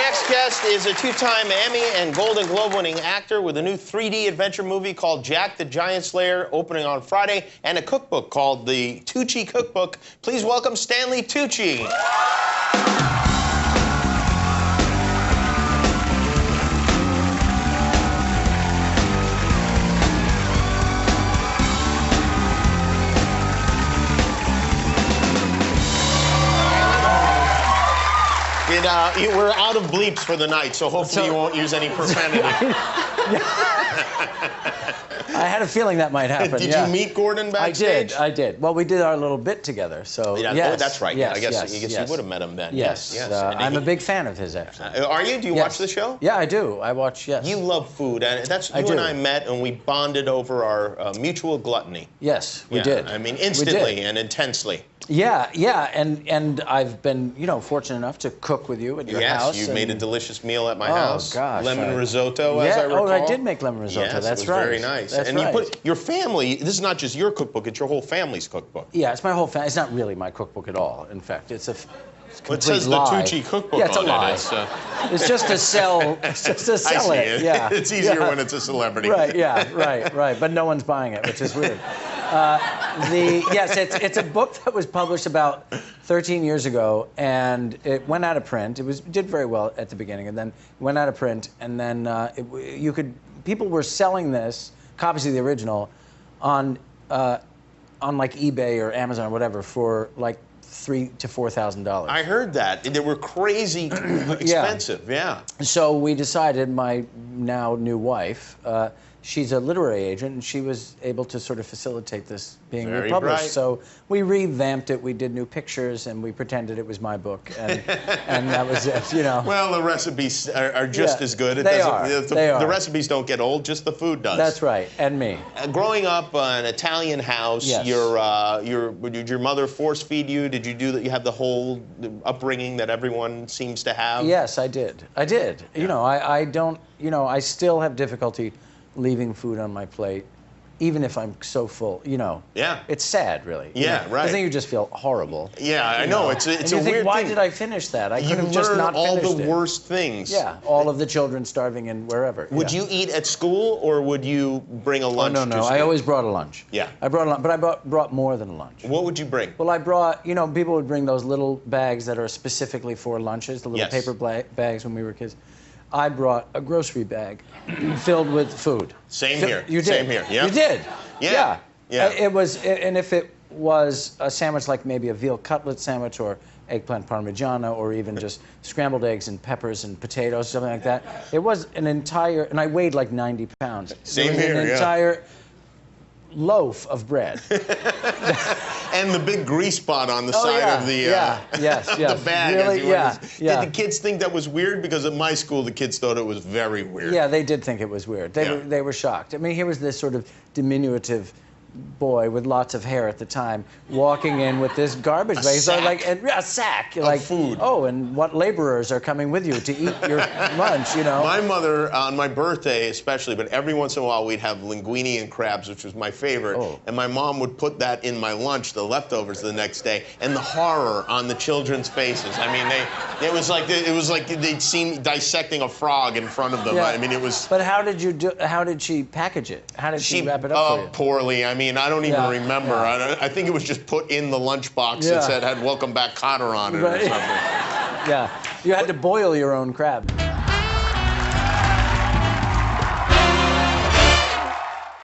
next guest is a two-time Emmy and Golden Globe-winning actor with a new 3D adventure movie called Jack the Giant Slayer, opening on Friday, and a cookbook called the Tucci Cookbook. Please welcome Stanley Tucci. We're out of bleeps for the night, so hopefully you won't use any profanity. I had a feeling that might happen. Did you meet Gordon backstage? I did. Well, we did our little bit together, so yeah, yes. Oh, that's right. Yes, I guess yes, you would have met him then. Yes. I'm a big fan of his, actually. Are you? Do you watch the show? Yeah, I do. I watch, yes. You love food, and that's you and I met, and we bonded over our mutual gluttony. Yes, we did. I mean, instantly and intensely. Yeah, and I've been, fortunate enough to cook with you at your house. Yes, you made a delicious meal at my house. Oh, gosh. Lemon risotto, as I recall. Oh, I did make lemon risotto. Yes, that's it was right. very nice. That's and right. you put your family, this is not just your cookbook, it's your whole family's cookbook. Yeah, it's my whole family. It's not really my cookbook at all, in fact. It's a it says lie. the Tucci Cookbook it's on a lie. it. It's just to sell, I see it. Yeah. It's easier when it's a celebrity. Right, yeah, right. But no one's buying it, which is weird. Yes, it's a book that was published about 13 years ago, and it went out of print. It did very well at the beginning, and then went out of print, and then people were selling this, copies of the original, on like eBay or Amazon or whatever for like $3,000 to $4,000. I heard that. They were crazy expensive, yeah. So we decided, my now new wife, she's a literary agent, and she was able to sort of facilitate this being republished. Bright. So we revamped it, we did new pictures, and we pretended it was my book, and that was it, Well, the recipes are just as good. They are. The recipes don't get old, just the food does. That's right, and me. Growing up in an Italian house, yes. did your mother force feed you? Did you have the whole upbringing that everyone seems to have? Yes, I did. Yeah. I still have difficulty leaving food on my plate, even if I'm so full, Yeah. It's sad, really. Yeah, right. I think you just feel horrible. Yeah, I know. It's a weird thing. Why did I finish that? I could have just not all finished the worst things. Yeah, all of the children starving in wherever. Would you eat at school, or would you bring a lunch? Oh, no. I always brought a lunch. Yeah. I brought a lunch, but I brought more than a lunch. What would you bring? Well, I brought, people would bring those little bags that are specifically for lunches, the little paper bags when we were kids. I brought a grocery bag filled with food. Same here. You did. Same here. Yeah. You did. Yeah. It was, and if it was a sandwich like maybe a veal cutlet sandwich or eggplant parmigiana or even just scrambled eggs and peppers and potatoes, something like that, it was an entire, and I weighed like 90 pounds. Same here, an entire loaf of bread. And the big grease spot on the side of the the bag. Really, Did the kids think that was weird? Because at my school, the kids thought it was very weird. Yeah, they did think it was weird. They were shocked. I mean, here was this sort of diminutive boy with lots of hair at the time walking in with this garbage bag. A sack. Of food. Oh, and what laborers are coming with you to eat your lunch, My mother, on my birthday especially, but every once in a while we'd have linguine and crabs, which was my favorite. Oh. And my mom would put that in my lunch, the leftovers the next day, and the horror on the children's faces. I mean, it was like they'd seen dissecting a frog in front of them. Yeah. I mean, it was. But how did she package it? How did she wrap it up for you? Poorly. I mean, I don't even remember. Yeah. I think it was just put in the lunchbox that had "Welcome Back, Cotter" on it or something. Yeah, you had to boil your own crab.